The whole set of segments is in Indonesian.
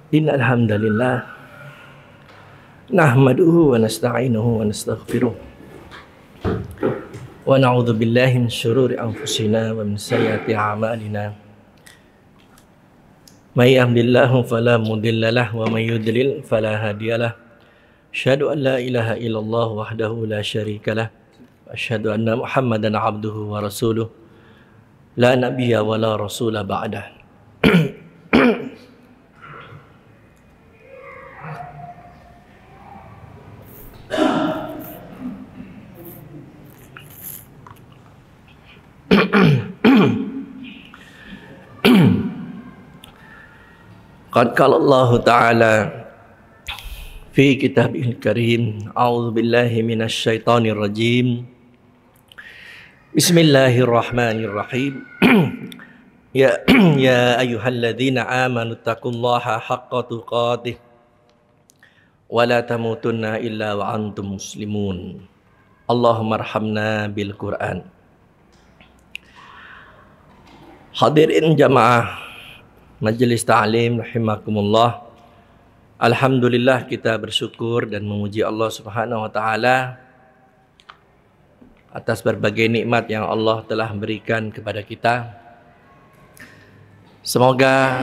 Innal hamdalillah nahmaduhu wa nasta'inuhu wa nastaghfiruh wa na'udzu billahi min syururi anfusina wa min sayyiati a'malina. May yahdihillahu fala mudhillalah wa may yudlil fala hadiyalah. Asyhadu an la ilaha illallah wahdahu la syarikalah wa asyhadu anna Muhammadan 'abduhu wa rasuluh. La nabiyya wa la rasula ba'dah. Qad qala Allah Ta'ala fi kitabihil karim, a'udzu billahi minasy syaithanir rajim. Bismillahirrahmanirrahim. Ya ayyuhalladzina amanu taqullaha haqqa tuqatih wa la tamutunna illa wa antum muslimun. Allahumma arhamna bil Qur'an. Hadirin jamaah Majelis Ta'lim rahimakumullah. Alhamdulillah, kita bersyukur dan memuji Allah Subhanahu wa taala atas berbagai nikmat yang Allah telah berikan kepada kita. Semoga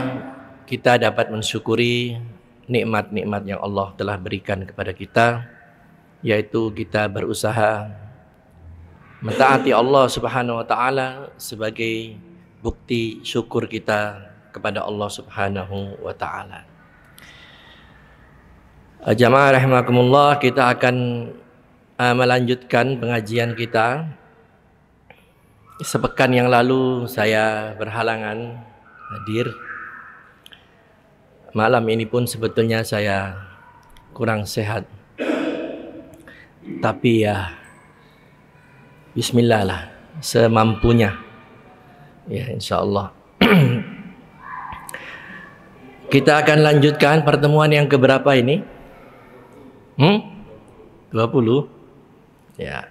kita dapat mensyukuri nikmat-nikmat yang Allah telah berikan kepada kita, yaitu kita berusaha mentaati Allah Subhanahu wa taala sebagai bukti syukur kita kepada Allah Subhanahu wa taala. Jamaah rahimakumullah, kita akan melanjutkan pengajian kita. Sepekan yang lalu saya berhalangan hadir. Malam ini pun sebetulnya saya kurang sehat. Tapi ya bismillah lah, semampunya. Ya, insyaallah. Kita akan lanjutkan pertemuan yang keberapa ini? 20? Ya.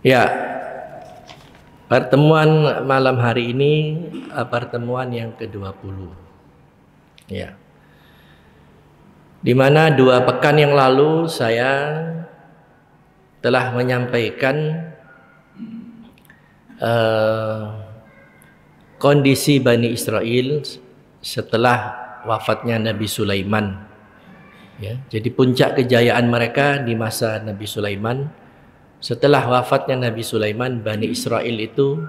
Ya. Pertemuan malam hari ini pertemuan yang ke-20. Ya. Di mana 2 pekan yang lalu saya telah menyampaikan kondisi Bani Israel setelah wafatnya Nabi Sulaiman. Ya, jadi puncak kejayaan mereka di masa Nabi Sulaiman. Setelah wafatnya Nabi Sulaiman, Bani Israel itu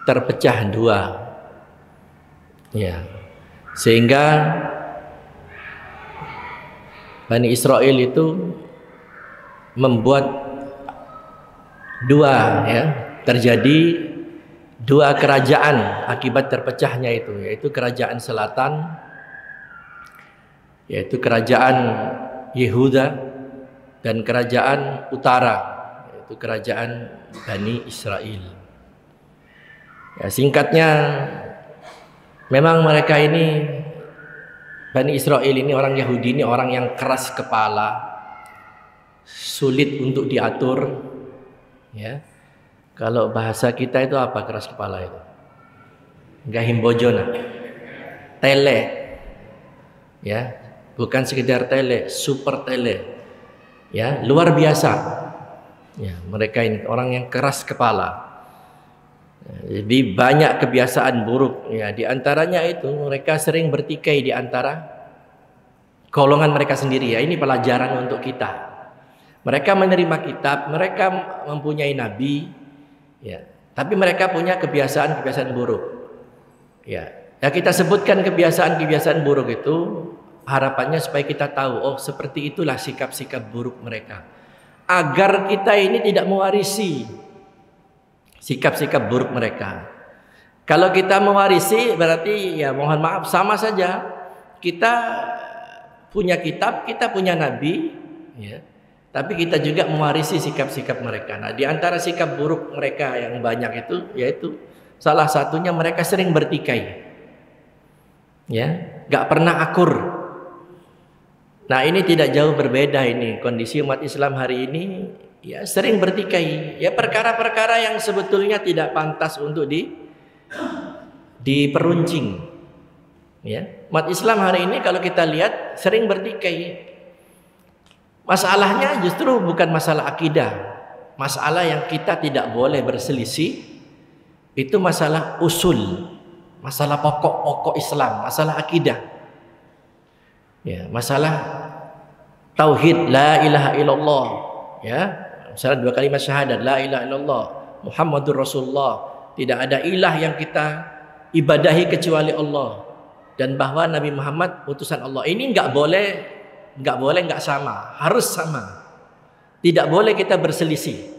terpecah 2. Ya. Sehingga Bani Israel itu membuat 2, ya, terjadi 2 kerajaan akibat terpecahnya itu, yaitu kerajaan selatan, yaitu kerajaan Yehuda, dan kerajaan utara, yaitu kerajaan Bani Israel. Ya, singkatnya, memang mereka ini, Bani Israel ini, orang Yahudi ini orang yang keras kepala, sulit untuk diatur. Ya, kalau bahasa kita itu apa keras kepala itu? Enggak himbojona, tele, ya, bukan sekedar tele, super tele, ya, luar biasa. Ya, mereka ini orang yang keras kepala. Jadi banyak kebiasaan buruk, ya, di antaranya itu mereka sering bertikai di antara golongan mereka sendiri. Ya, ini pelajaran untuk kita. Mereka menerima kitab, mereka mempunyai nabi, ya, tapi mereka punya kebiasaan-kebiasaan buruk. Ya, ya, kita sebutkan kebiasaan-kebiasaan buruk itu harapannya supaya kita tahu, oh seperti itulah sikap-sikap buruk mereka, agar kita ini tidak mewarisi sikap-sikap buruk mereka. Kalau kita mewarisi berarti ya mohon maaf sama saja. Kita punya kitab, kita punya nabi, ya, tapi kita juga mewarisi sikap-sikap mereka. Nah, di antara sikap buruk mereka yang banyak itu, yaitu salah satunya mereka sering bertikai. Ya, nggak pernah akur. Nah, ini tidak jauh berbeda ini kondisi umat Islam hari ini, ya sering bertikai, ya perkara-perkara yang sebetulnya tidak pantas untuk diperuncing. Ya, umat Islam hari ini kalau kita lihat sering bertikai. Masalahnya justru bukan masalah akidah. Masalah yang kita tidak boleh berselisih itu masalah usul, masalah pokok-pokok Islam, masalah akidah. Ya, masalah tauhid la ilaha illallah, ya. Misalnya 2 kalimat syahadat la ilaha illallah Muhammadur Rasulullah, tidak ada ilah yang kita ibadahi kecuali Allah, dan bahwa Nabi Muhammad utusan Allah. Ini nggak boleh nggak sama, harus sama. Tidak boleh kita berselisih.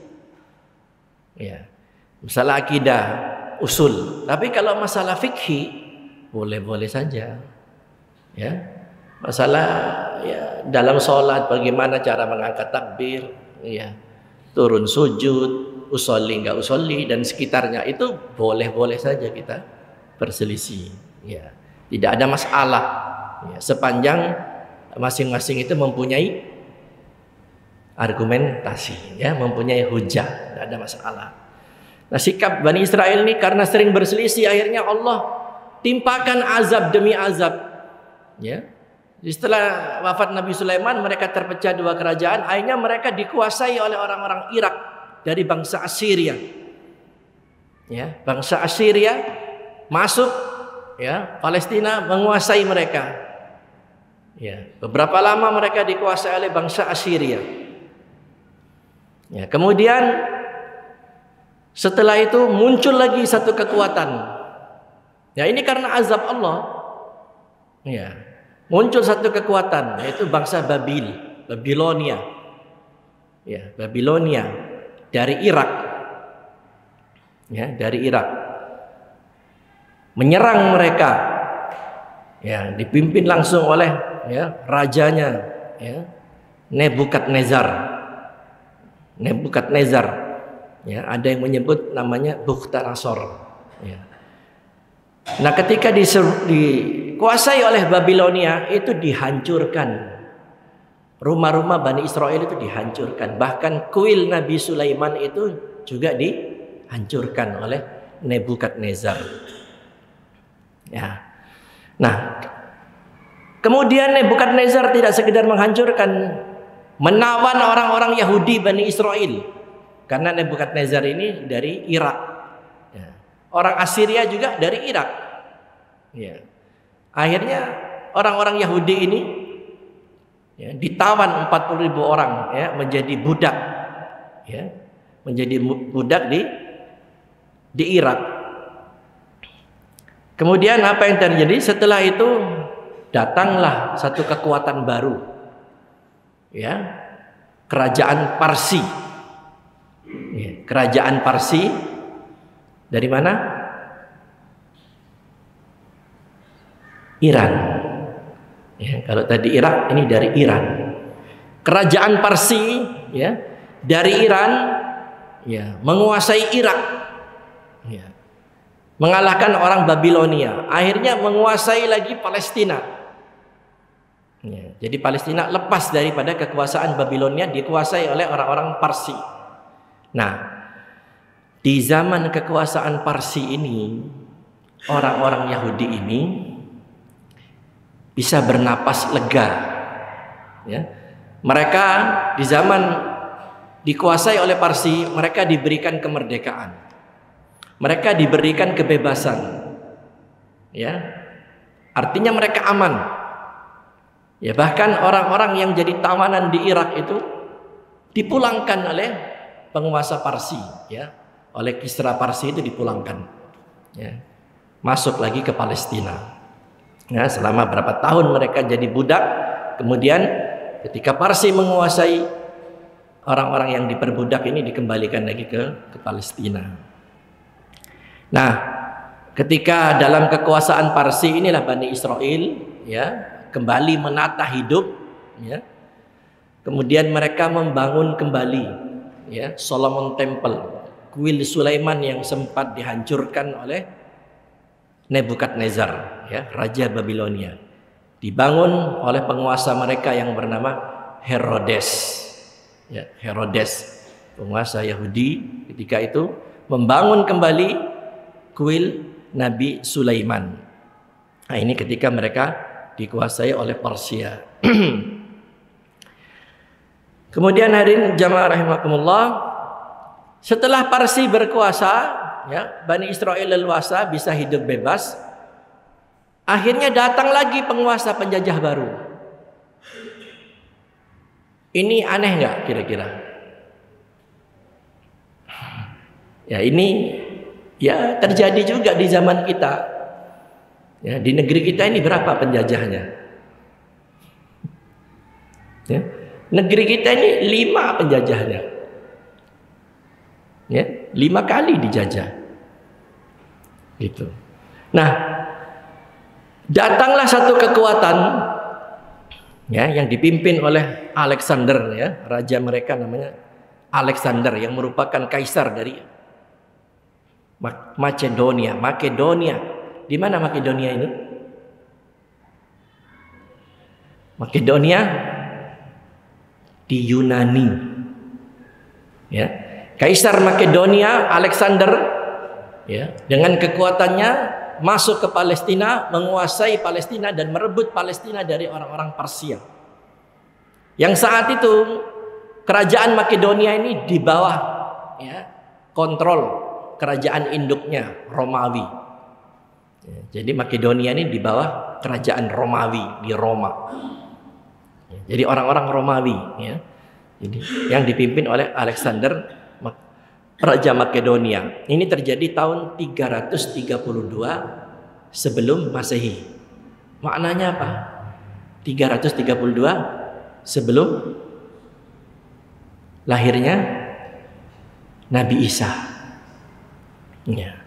Ya. Masalah akidah, usul. Tapi kalau masalah fikih boleh-boleh saja. Ya. Masalah ya dalam sholat bagaimana cara mengangkat takbir, ya. Turun sujud, usolli nggak usolli dan sekitarnya itu boleh-boleh saja kita berselisih. Ya. Tidak ada masalah. Ya. Sepanjang masing-masing itu mempunyai argumentasi, ya, mempunyai hujah, tidak ada masalah. Nah, sikap Bani Israel ini karena sering berselisih, akhirnya Allah timpakan azab demi azab. Ya, setelah wafat Nabi Sulaiman, mereka terpecah 2 kerajaan. Akhirnya mereka dikuasai oleh orang-orang Irak dari bangsa Assyria. Ya, bangsa Assyria masuk, ya, Palestina, menguasai mereka. Ya, beberapa lama mereka dikuasai oleh bangsa Assyria. Ya, kemudian setelah itu muncul lagi satu kekuatan. Ya, ini karena azab Allah. Ya, muncul satu kekuatan, yaitu bangsa Babilonia. Ya, Babilonia dari Irak. Ya, dari Irak. Menyerang mereka. Ya, dipimpin langsung oleh, ya, rajanya, ya, Nebukadnezar. Ya, ada yang menyebut namanya Bukhtarasor. Ya. Nah, ketika dikuasai oleh Babilonia, itu dihancurkan. Rumah-rumah Bani Israel itu dihancurkan. Bahkan kuil Nabi Sulaiman itu juga dihancurkan oleh Nebukadnezar. Ya. Nah, kemudian Nebukadnezar tidak sekedar menghancurkan, menawan orang-orang Yahudi Bani Israel. Karena Nebukadnezar ini dari Irak. Ya. Orang Assyria juga dari Irak. Ya. Akhirnya orang-orang Yahudi ini, ya, ditawan 40.000 orang, ya, menjadi budak. Ya. Menjadi budak di Irak. Kemudian apa yang terjadi? Setelah itu datanglah satu kekuatan baru. Ya, kerajaan Parsi. Ya, kerajaan Parsi dari mana? Iran. Ya, kalau tadi Irak, ini dari Iran. Kerajaan Parsi, ya, dari Iran, ya, menguasai Irak. Ya, mengalahkan orang Babilonia. Akhirnya menguasai lagi Palestina. Ya, jadi Palestina lepas daripada kekuasaan Babilonia, dikuasai oleh orang-orang Parsi. Nah, di zaman kekuasaan Parsi ini, orang-orang Yahudi ini bisa bernapas lega. Ya. Mereka di zaman dikuasai oleh Parsi, mereka diberikan kemerdekaan. Mereka diberikan kebebasan. Ya. Artinya mereka aman. Ya, bahkan orang-orang yang jadi tawanan di Irak itu dipulangkan oleh penguasa Parsi, ya, oleh Kisra Parsi itu dipulangkan, ya, masuk lagi ke Palestina. Ya, selama berapa tahun mereka jadi budak. Kemudian ketika Parsi menguasai, orang-orang yang diperbudak ini dikembalikan lagi ke Palestina. Nah, ketika dalam kekuasaan Parsi inilah Bani Israel, ya, kembali menata hidup, ya. Kemudian mereka membangun kembali, ya, Solomon Temple, kuil Sulaiman yang sempat dihancurkan oleh Nebukadnezar, ya, raja Babilonia. Dibangun oleh penguasa mereka yang bernama Herodes. Ya, Herodes, penguasa Yahudi ketika itu membangun kembali kuil Nabi Sulaiman. Nah, ini ketika mereka dikuasai oleh Persia. Kemudian hadirin jamaah rahimakumullah, setelah Parsi berkuasa, ya, Bani Israel leluasa bisa hidup bebas. Akhirnya datang lagi penguasa penjajah baru. Ini aneh nggak kira-kira? Ya, ini ya terjadi juga di zaman kita. Ya, di negeri kita ini berapa penjajahnya? Ya, negeri kita ini 5 penjajahnya. Ya, 5 kali dijajah. Gitu. Nah, datanglah satu kekuatan, ya, yang dipimpin oleh Alexander, ya, raja mereka namanya Alexander, yang merupakan kaisar dari Makedonia. Di mana Makedonia ini? Makedonia di Yunani. Ya, Kaisar Makedonia Alexander, ya, dengan kekuatannya masuk ke Palestina, menguasai Palestina dan merebut Palestina dari orang-orang Persia. Yang saat itu kerajaan Makedonia ini di bawah, ya, kontrol kerajaan induknya Romawi. Ya, jadi Makedonia ini di bawah kerajaan Romawi di Roma. Ya, jadi orang-orang Romawi, ya. Jadi yang dipimpin oleh Alexander, Raja Makedonia. Ini terjadi tahun 332 sebelum Masehi. Maknanya apa? 332 sebelum lahirnya Nabi Isa. Ya.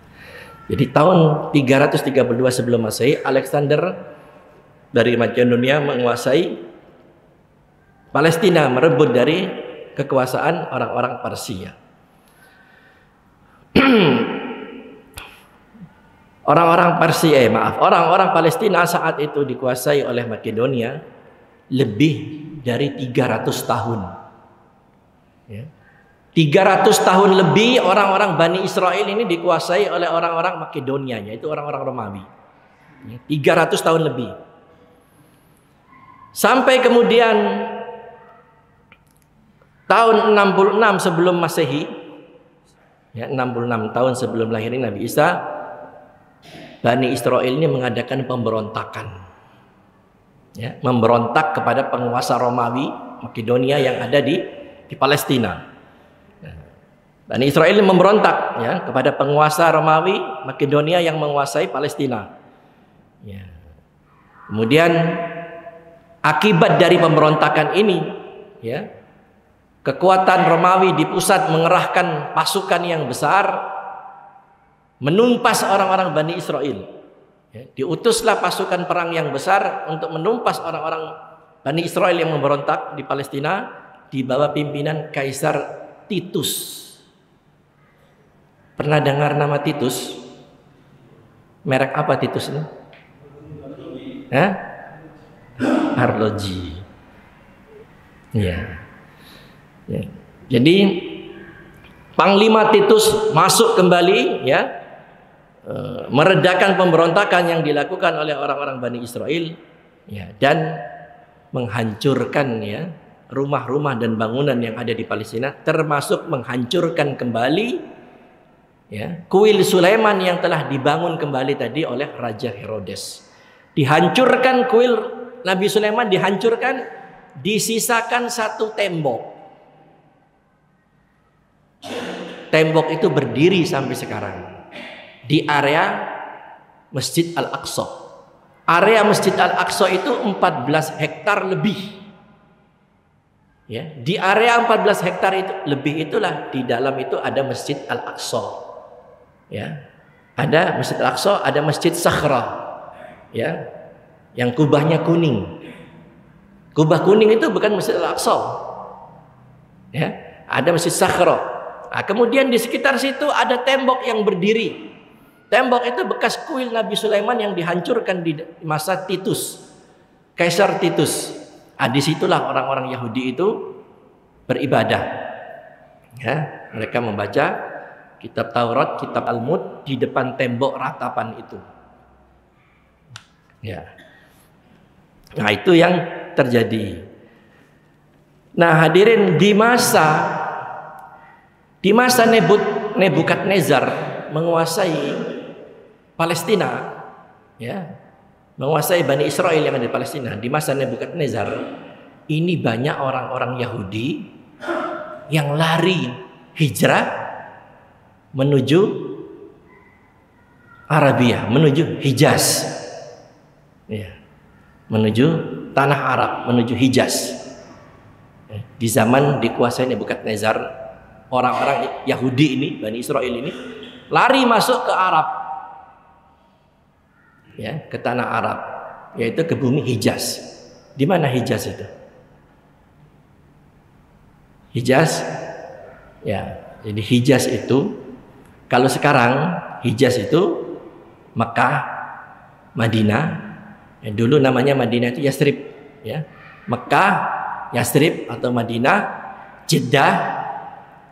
Jadi tahun 332 sebelum Masehi, Alexander dari Makedonia menguasai Palestina, merebut dari kekuasaan orang-orang Persia. Orang-orang Palestina saat itu dikuasai oleh Makedonia lebih dari 300 tahun. Ya. 300 tahun lebih orang-orang Bani Israel ini dikuasai oleh orang-orang Makedonia, yaitu orang-orang Romawi. 300 tahun lebih. Sampai kemudian tahun 66 sebelum Masehi, ya, 66 tahun sebelum lahirnya Nabi Isa, Bani Israel ini mengadakan pemberontakan. Ya, memberontak kepada penguasa Romawi Makedonia yang ada di Palestina. Bani Israel memberontak, ya, kepada penguasa Romawi Makedonia yang menguasai Palestina. Ya. Kemudian akibat dari pemberontakan ini, ya, kekuatan Romawi di pusat mengerahkan pasukan yang besar menumpas orang-orang Bani Israel. Ya, diutuslah pasukan perang yang besar untuk menumpas orang-orang Bani Israel yang memberontak di Palestina di bawah pimpinan Kaisar Titus. Pernah dengar nama Titus? Merek apa Titus ini? Arloji. Ya. Ya. Jadi Panglima Titus masuk kembali, ya, meredakan pemberontakan yang dilakukan oleh orang-orang Bani Israel, ya, dan menghancurkan, ya, rumah-rumah dan bangunan yang ada di Palestina, termasuk menghancurkan kembali, ya, kuil Sulaiman yang telah dibangun kembali tadi oleh Raja Herodes. Dihancurkan kuil Nabi Sulaiman, dihancurkan, disisakan satu tembok. Tembok itu berdiri sampai sekarang di area Masjid Al-Aqsa. Area Masjid Al-Aqsa itu 14 hektar lebih. Ya, di area 14 hektar itu lebih itulah di dalam itu ada Masjid Al-Aqsa. Ya. Ada Masjid Al-Aqsa, ada Masjid Sakhra. Ya. Yang kubahnya kuning. Kubah kuning itu bukan Masjid Al-Aqsa. Ya, ada Masjid Sakhra. Nah, kemudian di sekitar situ ada tembok yang berdiri. Tembok itu bekas kuil Nabi Sulaiman yang dihancurkan di masa Titus, Kaisar Titus. Disitulah orang-orang Yahudi itu beribadah. Ya, mereka membaca kitab Taurat, kitab Talmud di depan tembok ratapan itu. Ya. Nah, itu yang terjadi. Nah, hadirin, di masa Nebukadnezar menguasai Palestina, ya, menguasai Bani Israel yang ada di Palestina. Di masa Nebukadnezar ini banyak orang-orang Yahudi yang lari hijrah menuju Arabia, menuju Hijaz, ya, menuju tanah Arab, menuju Hijaz. Di zaman dikuasai Nebukadnezar, orang-orang Yahudi ini, Bani Israel ini, lari masuk ke Arab, ya, ke tanah Arab, yaitu ke bumi Hijaz. Di mana Hijaz itu? Hijaz, ya, jadi Hijaz itu, kalau sekarang Hijaz itu Mekah, Madinah, ya, dulu namanya Madinah itu Yasrib, ya, Mekah, Yasrib atau Madinah, Jeddah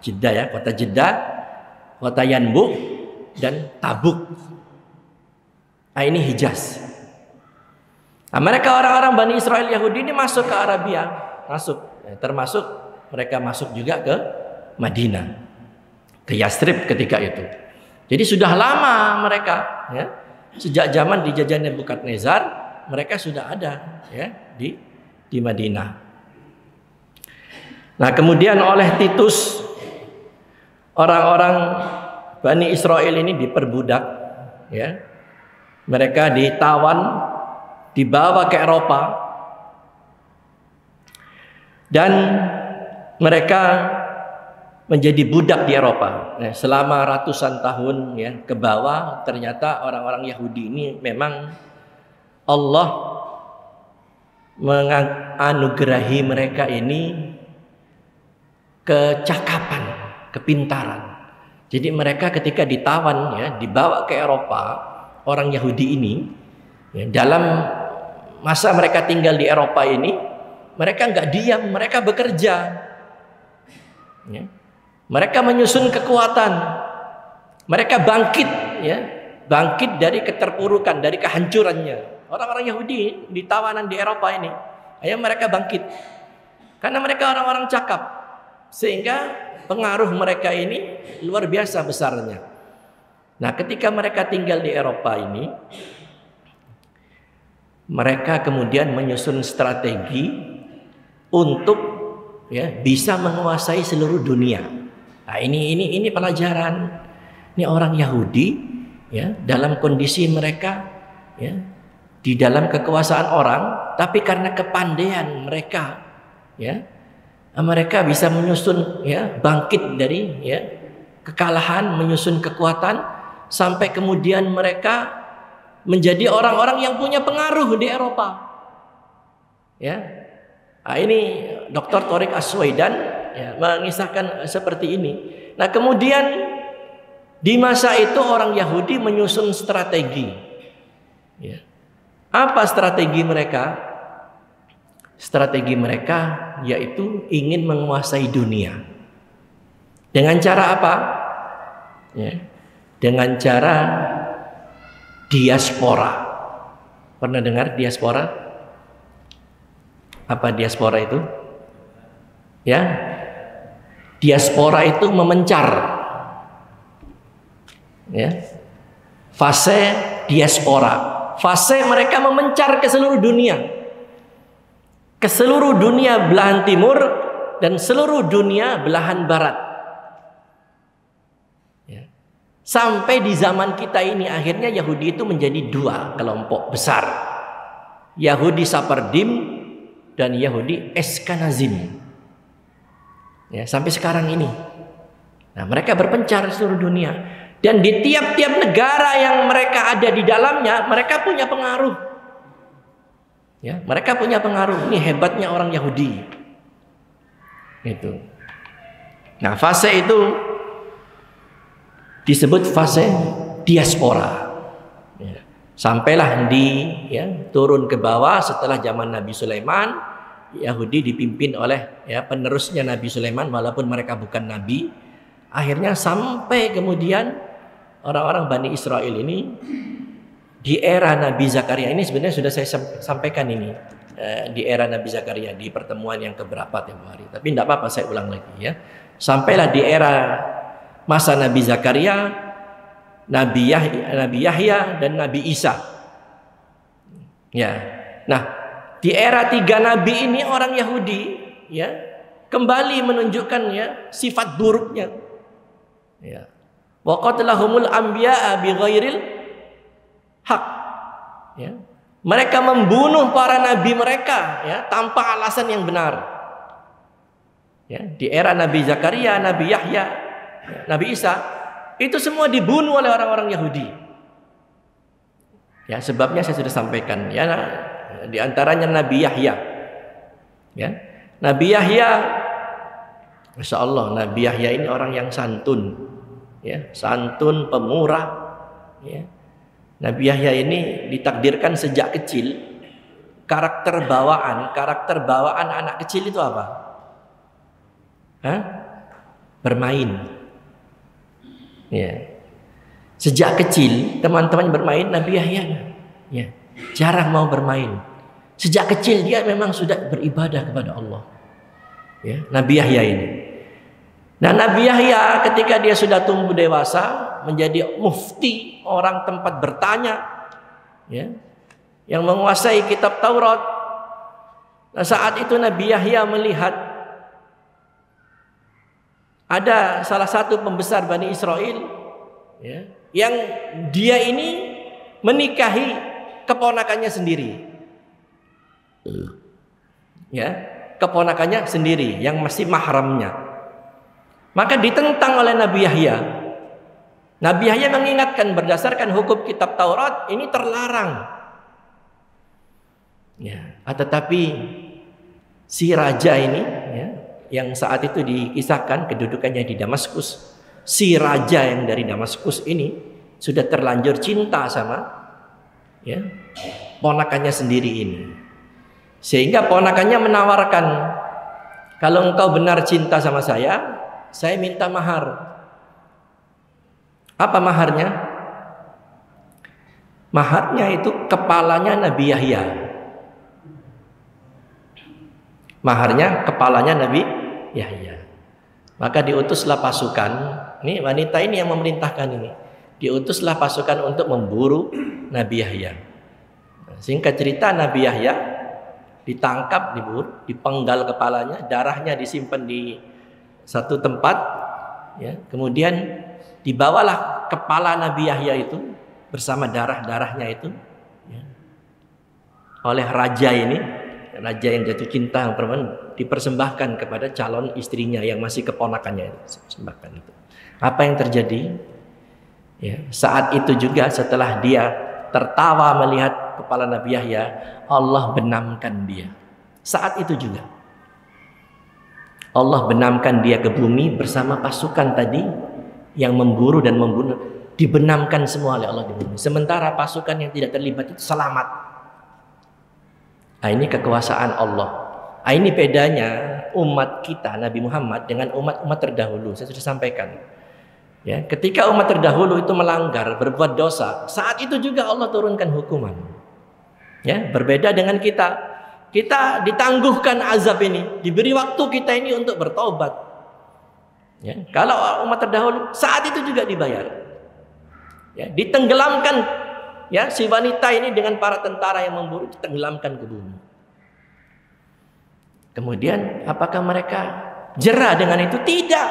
ya, kota Jeddah, kota Yanbu, dan Tabuk. Nah, ini Hijaz. Nah, mereka orang-orang Bani Israel Yahudi ini masuk ke Arabia, masuk, ya, termasuk mereka masuk juga ke Madinah, ke Yasrib ketika itu. Jadi sudah lama mereka, ya, sejak zaman dijajah Nebukadnezar, mereka sudah ada, ya, di Madinah. Nah, kemudian oleh Titus, orang-orang Bani Israel ini diperbudak, ya. Mereka ditawan, dibawa ke Eropa, dan mereka menjadi budak di Eropa. Nah, selama ratusan tahun, ya, ke bawah, ternyata orang-orang Yahudi ini memang Allah menganugerahi mereka ini kecakapan, kepintaran. Jadi mereka ketika ditawan, ya, dibawa ke Eropa, orang Yahudi ini, ya, dalam masa mereka tinggal di Eropa ini, mereka nggak diam, mereka bekerja, ya. Mereka menyusun kekuatan, mereka bangkit, ya, bangkit dari keterpurukan, dari kehancurannya. Orang-orang Yahudi di tawanan di Eropa ini, ayo mereka bangkit, karena mereka orang-orang cakap, sehingga pengaruh mereka ini luar biasa besarnya. Nah, ketika mereka tinggal di Eropa ini, mereka kemudian menyusun strategi untuk, ya, bisa menguasai seluruh dunia. Nah, ini pelajaran. Ini orang Yahudi, ya, dalam kondisi mereka, ya, di dalam kekuasaan orang, tapi karena kepandaian mereka, ya, mereka bisa menyusun, ya, bangkit dari, ya, kekalahan, menyusun kekuatan, sampai kemudian mereka menjadi orang-orang yang punya pengaruh di Eropa, ya. Nah, ini Dr. Tariq Aswaidan, ya, mengisahkan seperti ini. Nah, kemudian di masa itu orang Yahudi menyusun strategi, ya. Apa strategi mereka? Strategi mereka yaitu ingin menguasai dunia. Dengan cara apa? Ya, dengan cara diaspora. Pernah dengar diaspora? Apa diaspora itu? Ya, diaspora itu memencar, ya. Fase diaspora, fase mereka memencar ke seluruh dunia, ke seluruh dunia belahan timur dan seluruh dunia belahan barat, ya. Sampai di zaman kita ini akhirnya Yahudi itu menjadi dua kelompok besar, Yahudi Sapardim dan Yahudi Eskanazim, ya, sampai sekarang ini. Nah, mereka berpencar di seluruh dunia, dan di tiap-tiap negara yang mereka ada di dalamnya, mereka punya pengaruh, ya, mereka punya pengaruh. Ini hebatnya orang Yahudi, itu. Nah, fase itu disebut fase diaspora. Ya. Sampailah turun ke bawah setelah zaman Nabi Sulaiman, Yahudi dipimpin oleh penerusnya Nabi Sulaiman walaupun mereka bukan nabi. Akhirnya sampai kemudian orang-orang Bani Israel ini di era Nabi Zakaria ini, sebenarnya sudah saya sampaikan ini di era Nabi Zakaria di pertemuan yang keberapa tempoh hari. Tapi tidak apa-apa, saya ulang lagi ya. Sampailah di era masa Nabi Zakaria, Nabi Yahya dan Nabi Isa. Ya. Nah, di era 3 nabi ini orang Yahudi kembali menunjukkan sifat buruknya. Ya. Wa qatlahumul anbiya'a bighairil haq. Ya. Mereka membunuh para nabi mereka tanpa alasan yang benar. Ya, di era Nabi Zakaria, Nabi Yahya, Nabi Isa, itu semua dibunuh oleh orang-orang Yahudi. Ya, sebabnya saya sudah sampaikan. Ya, di antaranya Nabi Yahya. Ya, Nabi Yahya, Masya Allah, Nabi Yahya ini orang yang santun, santun, pemurah. Ya. Nabi Yahya ini ditakdirkan sejak kecil, karakter bawaan anak kecil itu apa? Bermain. Ya. Sejak kecil teman-teman bermain, Nabi Yahya jarang mau bermain. Sejak kecil dia memang sudah beribadah kepada Allah. Ya, Nabi Yahya ini. Nah, Nabi Yahya ketika dia sudah tumbuh dewasa menjadi mufti, orang tempat bertanya, yang menguasai kitab Taurat. Nah, saat itu Nabi Yahya melihat ada salah satu pembesar Bani Israel yang dia ini menikahi keponakannya sendiri. Keponakannya sendiri yang masih mahramnya. Maka ditentang oleh Nabi Yahya. Nabi Yahya mengingatkan berdasarkan hukum kitab Taurat ini terlarang. Tetapi si raja ini yang saat itu dikisahkan kedudukannya di Damaskus, si raja yang dari Damaskus ini sudah terlanjur cinta sama ponakannya sendiri ini, sehingga ponakannya menawarkan, kalau engkau benar cinta sama saya minta mahar. Apa maharnya? Maharnya itu kepalanya Nabi Yahya. Maharnya kepalanya Nabi Yahya. Maka diutuslah pasukan. Ini wanita ini yang memerintahkan ini. Diutuslah pasukan untuk memburu Nabi Yahya. Singkat cerita, Nabi Yahya ditangkap, diburu, dipenggal kepalanya, darahnya disimpan di satu tempat. Kemudian dibawalah kepala Nabi Yahya itu bersama darah-darahnya itu oleh raja ini. Raja yang jatuh cinta yang perempuan dipersembahkan kepada calon istrinya yang masih keponakannya persembahkan itu. Apa yang terjadi? Saat itu juga setelah dia tertawa melihat kepala Nabi Yahya, Allah benamkan dia. Saat itu juga Allah benamkan dia ke bumi bersama pasukan tadi yang memburu dan membunuh, dibenamkan semua oleh Allah di bumi. Sementara pasukan yang tidak terlibat itu selamat. Nah, ini kekuasaan Allah. Nah, ini bedanya umat kita Nabi Muhammad dengan umat-umat terdahulu. Saya sudah sampaikan. Ketika umat terdahulu itu melanggar, berbuat dosa, saat itu juga Allah turunkan hukuman. Berbeda dengan kita. Kita ditangguhkan azab ini, diberi waktu kita ini untuk bertobat. Kalau umat terdahulu saat itu juga dibayar. Ditenggelamkan. Si wanita ini dengan para tentara yang memburu ditenggelamkan ke bumi. Kemudian apakah mereka jera dengan itu? Tidak.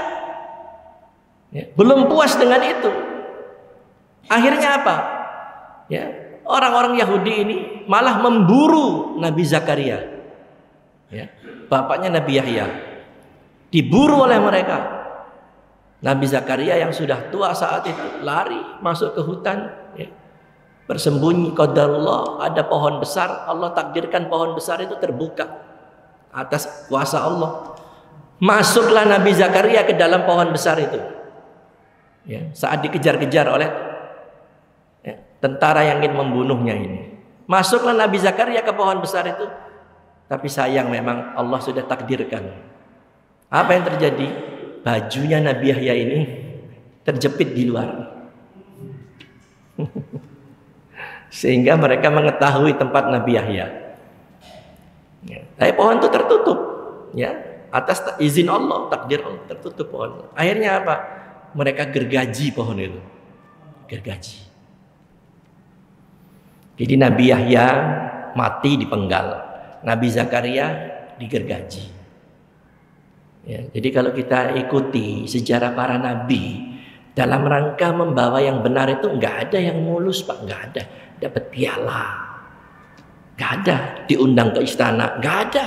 Belum puas dengan itu. Akhirnya apa? Orang-orang Yahudi ini malah memburu Nabi Zakaria. Bapaknya Nabi Yahya. Diburu oleh mereka. Nabi Zakaria yang sudah tua saat itu lari masuk ke hutan. Bersembunyi, qadarullah, ada pohon besar, Allah takdirkan pohon besar itu terbuka atas kuasa Allah. Masuklah Nabi Zakaria ke dalam pohon besar itu. Saat dikejar-kejar oleh tentara yang ingin membunuhnya ini. Masuklah Nabi Zakaria ke pohon besar itu. Tapi sayang memang Allah sudah takdirkan. Apa yang terjadi? Bajunya Nabi Yahya ini terjepit di luar. Sehingga mereka mengetahui tempat Nabi Yahya. Ya. Tapi pohon itu tertutup. Ya. Atas izin Allah, takdir Allah, tertutup pohon. Akhirnya apa? Mereka gergaji pohon itu. Gergaji. Jadi Nabi Yahya mati dipenggal. Nabi Zakaria digergaji. Ya, jadi kalau kita ikuti sejarah para nabi dalam rangka membawa yang benar itu nggak ada yang mulus Pak, nggak ada. Dapat piala, nggak ada. Diundang ke istana, nggak ada.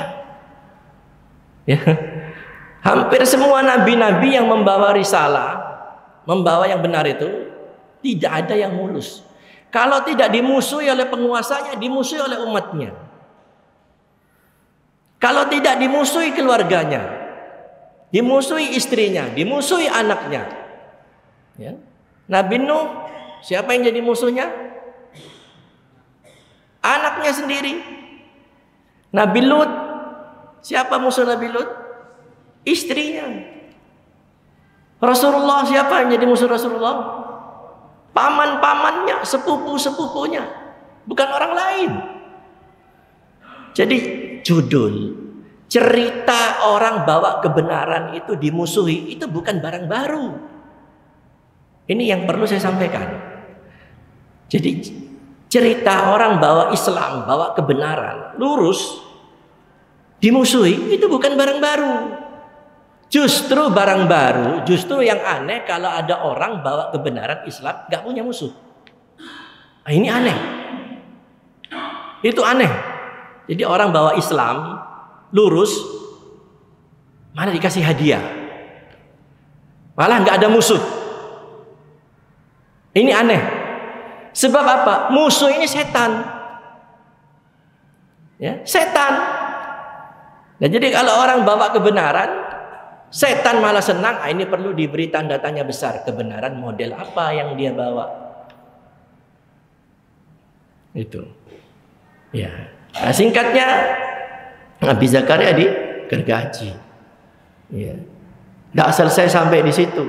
Ya. Hampir semua nabi-nabi yang membawa risalah, membawa yang benar itu tidak ada yang mulus. Kalau tidak dimusuhi oleh penguasanya, dimusuhi oleh umatnya. Kalau tidak dimusuhi keluarganya, dimusuhi istrinya, dimusuhi anaknya. Ya. Nabi Nuh, siapa yang jadi musuhnya? Anaknya sendiri. Nabi Lut, siapa musuh Nabi Lut? Istrinya. Rasulullah, siapa yang jadi musuh Rasulullah? Paman-pamannya, sepupu-sepupunya, bukan orang lain. Jadi judul cerita orang bawa kebenaran itu dimusuhi itu bukan barang baru. Ini yang perlu saya sampaikan. Jadi cerita orang bawa Islam, bawa kebenaran lurus dimusuhi itu bukan barang baru. Justru barang baru, justru yang aneh kalau ada orang bawa kebenaran Islam gak punya musuh. Nah, ini aneh. Itu aneh. Jadi orang bawa Islam lurus, mana dikasih hadiah, malah nggak ada musuh. Ini aneh. Sebab apa? Musuh ini setan, ya setan. Nah, jadi kalau orang bawa kebenaran, setan malah senang. Ini perlu diberi tanda tanya besar. Kebenaran model apa yang dia bawa? Itu, ya. Nah, singkatnya Nabi Zakaria digergaji. Ya. Tidak selesai sampai di situ.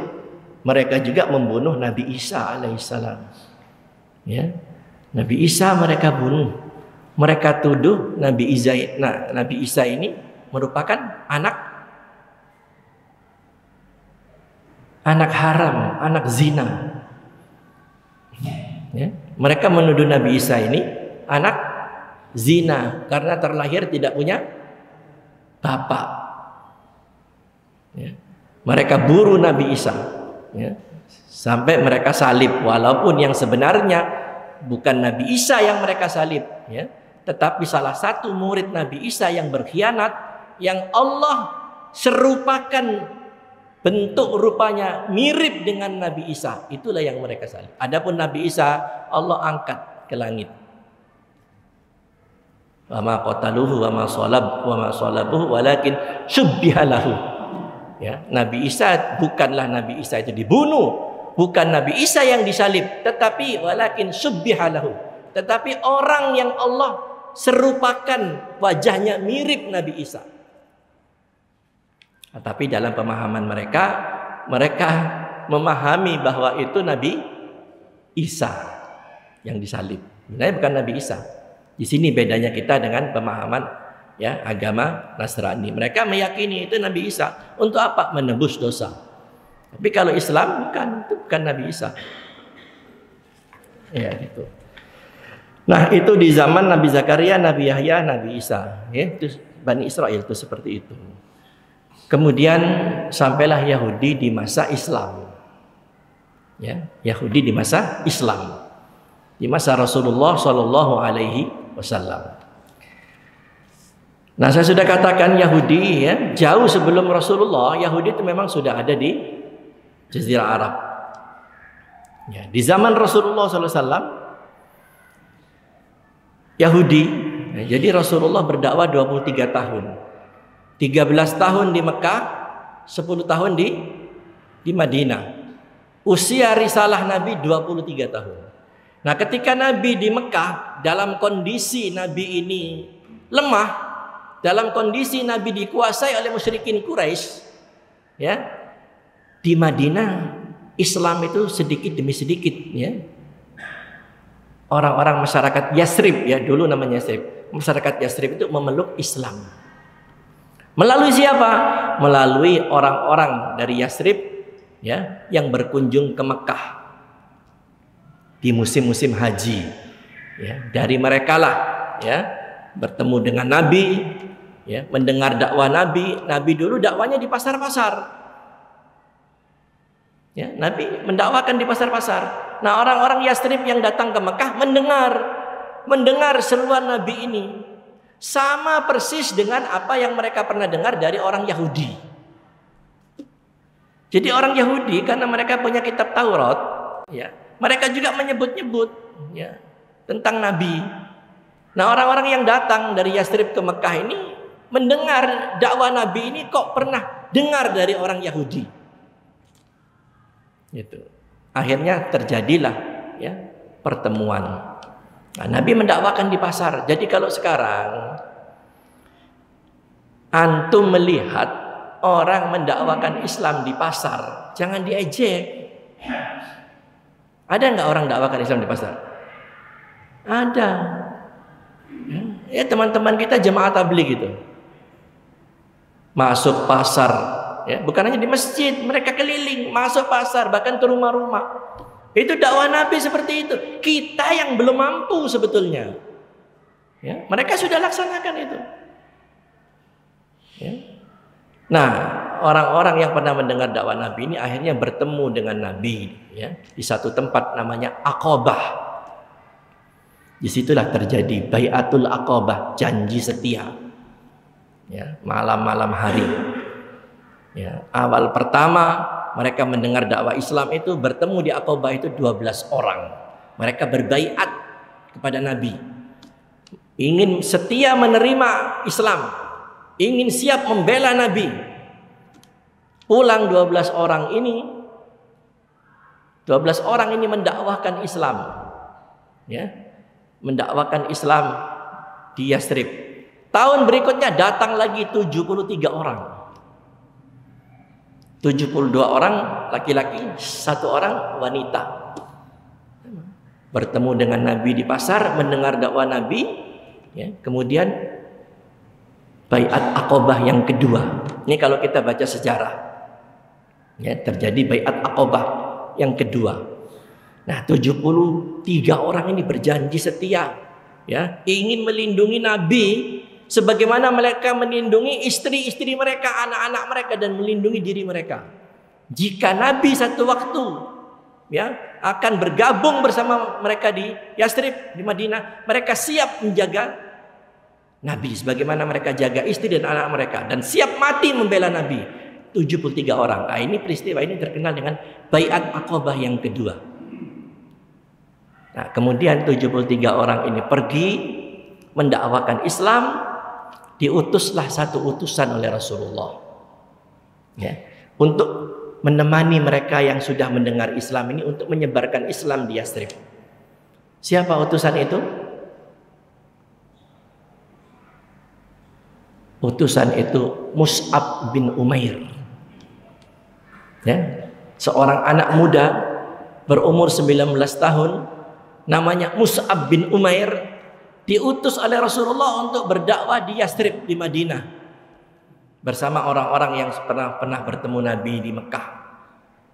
Mereka juga membunuh Nabi Isa alaihissalam. Ya. Nabi Isa mereka bunuh. Mereka tuduh Nabi Isa ini merupakan anak haram, anak zina. Ya. Mereka menuduh Nabi Isa ini anak zina karena terlahir tidak punya bapak. Ya. Mereka buru Nabi Isa, ya. Sampai mereka salib, walaupun yang sebenarnya bukan Nabi Isa yang mereka salib, ya. Tetapi salah satu murid Nabi Isa yang berkhianat, yang Allah serupakan bentuk rupanya mirip dengan Nabi Isa, itulah yang mereka salib. Adapun Nabi Isa Allah angkat ke langit. Wa ma qataluhu wa ma salabuhu walakin syubbiha lahu. Ya, Nabi Isa bukanlah Nabi Isa itu dibunuh, bukan Nabi Isa yang disalib, tetapi walakin syubbiha lahu. Tetapi orang yang Allah serupakan wajahnya mirip Nabi Isa. Tetapi dalam pemahaman mereka memahami bahwa itu Nabi Isa yang disalib. Sebenarnya bukan Nabi Isa. Di sini bedanya kita dengan pemahaman ya agama Nasrani. Mereka meyakini itu Nabi Isa untuk apa? Menebus dosa. Tapi kalau Islam itu bukan Nabi Isa. Ya gitu. Nah itu di zaman Nabi Zakaria, Nabi Yahya, Nabi Isa. Ya, itu Bani Israel itu seperti itu. Kemudian sampailah Yahudi di masa Islam. Ya, Yahudi di masa Islam. Di masa Rasulullah Shallallahu Alaihi Wasallam. Nah, saya sudah katakan Yahudi ya, jauh sebelum Rasulullah, Yahudi itu memang sudah ada di Jazirah Arab. Ya, di zaman Rasulullah SAW, Yahudi, ya, jadi Rasulullah berdakwah 23 tahun. 13 tahun di Mekah, 10 tahun di Madinah. Usia risalah Nabi 23 tahun. Nah, ketika Nabi di Mekah, dalam kondisi Nabi ini lemah, dalam kondisi Nabi dikuasai oleh musyrikin Quraisy, ya, di Madinah Islam itu sedikit demi sedikit, ya. Orang-orang masyarakat Yasrib, ya, dulu namanya Yasrib, masyarakat Yasrib itu memeluk Islam. Melalui siapa? Melalui orang-orang dari Yasrib, ya, yang berkunjung ke Mekah di musim-musim haji, ya. Dari mereka lah, ya, bertemu dengan Nabi, ya, mendengar dakwah Nabi. Nabi dulu dakwanya di pasar-pasar, ya, Nabi mendakwakan di pasar-pasar. Nah, orang-orang Yasrib yang datang ke Mekah mendengar seruan Nabi ini sama persis dengan apa yang mereka pernah dengar dari orang Yahudi. Jadi orang Yahudi karena mereka punya kitab Taurat, ya, mereka juga menyebut-nyebut, ya, tentang Nabi. Nah, orang-orang yang datang dari Yasrib ke Mekah ini mendengar dakwah Nabi ini kok pernah dengar dari orang Yahudi. Gitu. Akhirnya terjadilah, ya, pertemuan. Nah, Nabi mendakwakan di pasar. Jadi kalau sekarang antum melihat orang mendakwakan Islam di pasar, jangan diejek. Ada nggak orang dakwakan Islam di pasar? Ada. Ya, teman-teman kita jemaah tabligh gitu. Masuk pasar, ya, bukan hanya di masjid, mereka keliling, masuk pasar, bahkan ke rumah-rumah. Itu dakwah Nabi seperti itu. Kita yang belum mampu sebetulnya. Ya, mereka sudah laksanakan itu. Ya. Nah, orang-orang yang pernah mendengar dakwah Nabi ini akhirnya bertemu dengan Nabi, ya, di satu tempat namanya Aqabah. Disitulah terjadi Bai'atul Aqabah, janji setia, ya, malam-malam hari. Ya, awal pertama mereka mendengar dakwah Islam itu bertemu di Aqabah itu 12 orang. Mereka berbaiat kepada Nabi, ingin setia menerima Islam, ingin siap membela Nabi. Pulang 12 orang ini, 12 orang ini mendakwahkan Islam, ya, mendakwakan Islam di Yasrib. Tahun berikutnya datang lagi 73 orang. 72 orang laki-laki, 1 orang wanita. Bertemu dengan Nabi di pasar, mendengar dakwah Nabi, ya, kemudian Baiat Aqabah yang kedua. Ini kalau kita baca sejarah, ya, terjadi Baiat Aqabah yang kedua. Nah, 73 orang ini berjanji setia, ya, ingin melindungi Nabi sebagaimana mereka melindungi istri-istri mereka, anak-anak mereka, dan melindungi diri mereka. Jika Nabi satu waktu, ya, akan bergabung bersama mereka di Yasrib, di Madinah, mereka siap menjaga Nabi sebagaimana mereka jaga istri dan anak mereka, dan siap mati membela Nabi. 73 orang. Nah, ini peristiwa ini terkenal dengan Baiat Aqabah yang kedua. Nah, kemudian 73 orang ini pergi mendakwakan Islam, diutuslah satu utusan oleh Rasulullah, ya, untuk menemani mereka yang sudah mendengar Islam ini untuk menyebarkan Islam di Yasrib. Siapa utusan itu? Utusan itu Mus'ab bin Umair, ya, seorang anak muda berumur 19 tahun namanya Mus'ab bin Umair, diutus oleh Rasulullah untuk berdakwah di Yasrib, di Madinah, bersama orang-orang yang pernah bertemu Nabi di Mekah.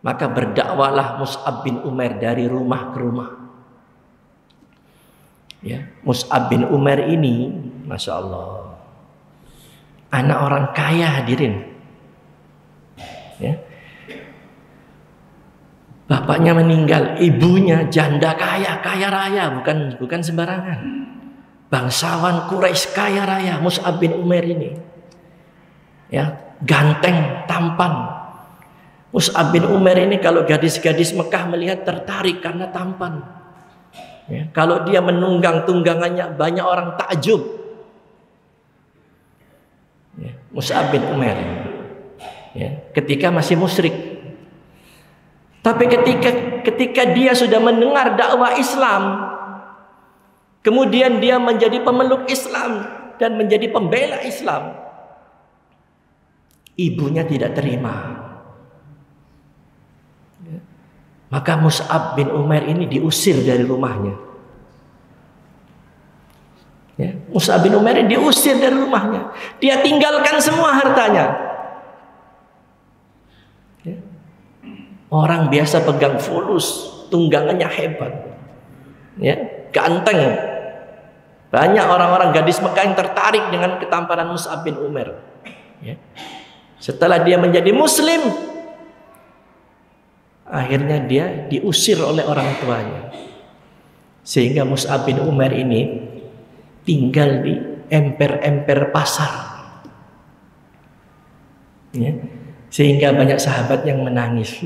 Maka berdakwalah Mus'ab bin Umair dari rumah ke rumah, ya. Mus'ab bin Umair ini, Masya Allah, anak orang kaya, hadirin, ya. Bapaknya meninggal, ibunya janda kaya, kaya raya, bukan sembarangan. Bangsawan Quraisy kaya raya, Mus'ab bin Umair ini, ya, ganteng, tampan. Mus'ab bin Umair ini kalau gadis-gadis Mekah melihat tertarik karena tampan, ya. Kalau dia menunggang tunggangannya banyak orang takjub, ya. Mus'ab bin Umair, ya, ketika masih musyrik. Tapi ketika dia sudah mendengar dakwah Islam, Kemudian dia menjadi pemeluk Islam dan menjadi pembela Islam. Ibunya tidak terima. Maka Mus'ab bin Umair ini diusir dari rumahnya. Mus'ab bin Umair ini diusir dari rumahnya. Dia tinggalkan semua hartanya. Orang biasa pegang fulus, tunggangannya hebat, ganteng. Banyak orang-orang gadis Mekah yang tertarik dengan ketampanan Mus'ab bin Umair. Setelah dia menjadi Muslim, akhirnya dia diusir oleh orang tuanya. Sehingga Mus'ab bin Umair ini tinggal di emper-emper pasar. Sehingga banyak sahabat yang menangis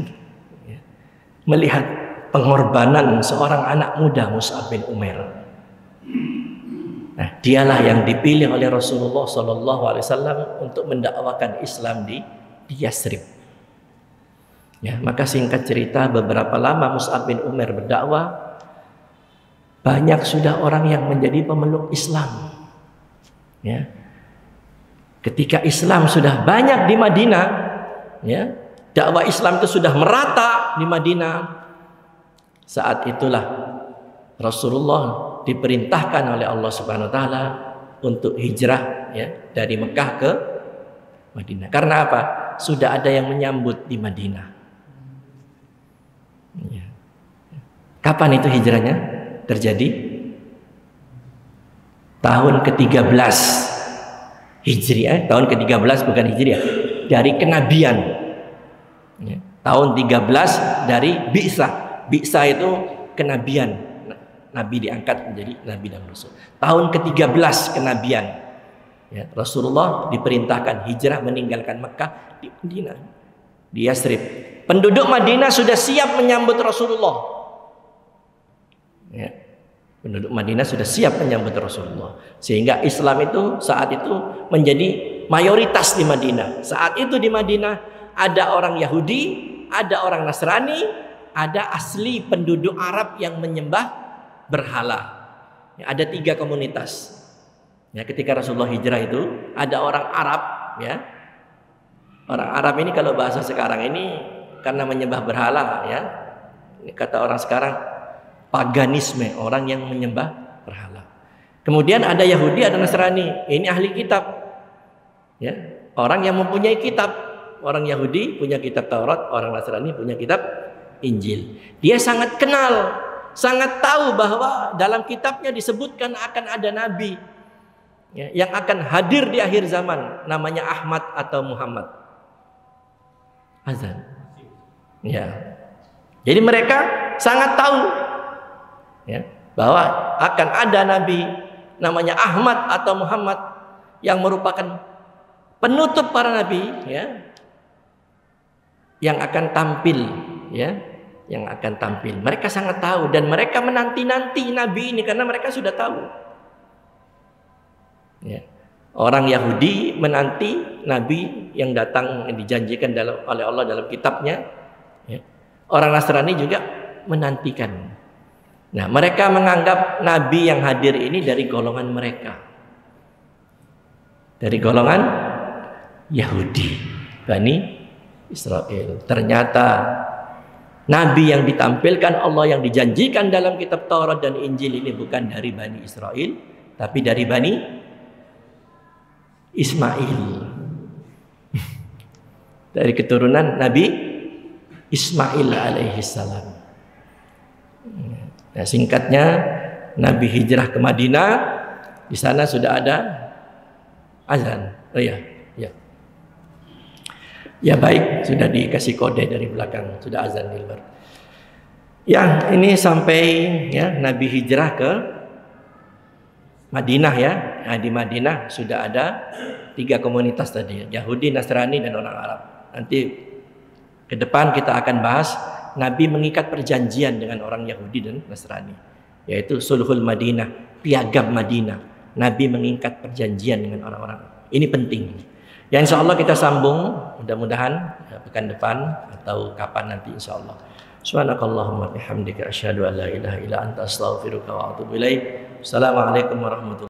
melihat pengorbanan seorang anak muda Mus'ab bin Umair. Nah, dialah yang dipilih oleh Rasulullah SAW untuk mendakwakan Islam di Yasrib. Maka singkat cerita, beberapa lama Mus'ab bin Umair berdakwah, banyak sudah orang yang menjadi pemeluk Islam. Ketika Islam sudah banyak di Madinah, dakwah Islam itu sudah merata di Madinah. Saat itulah Rasulullah diperintahkan oleh Allah Subhanahu wa taala untuk hijrah dari Mekah ke Madinah. Karena apa? Sudah ada yang menyambut di Madinah. Kapan itu hijrahnya terjadi? Tahun ke-13 Hijriah, tahun ke-13 bukan Hijriah, dari kenabian. Tahun 13 dari Bi'sah. Bi'sah itu kenabian. Nabi diangkat menjadi Nabi dan Rasul. Tahun ke-13 kenabian. Rasulullah diperintahkan hijrah meninggalkan Mekah di Madinah, di Yasrib. Penduduk Madinah sudah siap menyambut Rasulullah. Penduduk Madinah sudah siap menyambut Rasulullah. Sehingga Islam itu saat itu menjadi mayoritas di Madinah. Saat itu di Madinah ada orang Yahudi, ada orang Nasrani, ada asli penduduk Arab yang menyembah berhala. Ada 3 komunitas. Ketika Rasulullah hijrah itu ada orang Arab, orang Arab ini kalau bahasa sekarang ini karena menyembah berhala, ini kata orang sekarang paganisme, orang yang menyembah berhala. Kemudian ada Yahudi, ada Nasrani. Ini ahli kitab, orang yang mempunyai kitab. Orang Yahudi punya kitab Taurat, orang Nasrani punya kitab Injil. Dia sangat kenal, sangat tahu bahwa dalam kitabnya disebutkan akan ada nabi yang akan hadir di akhir zaman, namanya Ahmad atau Muhammad. Azan. Jadi mereka sangat tahu bahwa akan ada nabi namanya Ahmad atau Muhammad yang merupakan penutup para nabi, yang akan tampil, yang akan tampil. Mereka sangat tahu dan mereka menanti-nanti nabi ini karena mereka sudah tahu. Orang Yahudi menanti nabi yang datang, yang dijanjikan oleh Allah dalam kitabnya. Orang Nasrani juga menantikan. Nah, mereka menganggap nabi yang hadir ini dari golongan mereka, dari golongan Yahudi, Bani Israel. Ternyata nabi yang ditampilkan Allah, yang dijanjikan dalam kitab Taurat dan Injil ini bukan dari Bani Israel, tapi dari Bani Ismail. Dari keturunan Nabi Ismail alaihissalam. Nah, singkatnya Nabi hijrah ke Madinah. Di sana sudah ada azan. Ya baik, sudah dikasih kode dari belakang, sudah azan di luar. Ini sampai Nabi hijrah ke Madinah Nah, di Madinah sudah ada 3 komunitas tadi, Yahudi, Nasrani dan orang Arab. Nanti ke depan kita akan bahas Nabi mengikat perjanjian dengan orang Yahudi dan Nasrani, yaitu Sulhul Madinah, Piagam Madinah. Nabi mengikat perjanjian dengan orang-orang. Ini penting. Ya, insya Allah kita sambung mudah-mudahan pekan depan atau kapan nanti insya Allah. Subhanakallahumma bihamdika asyhadu an la ilaha illa anta astaghfiruka wa atubu ilaik. Assalamualaikum warahmatullahi wabarakatuh.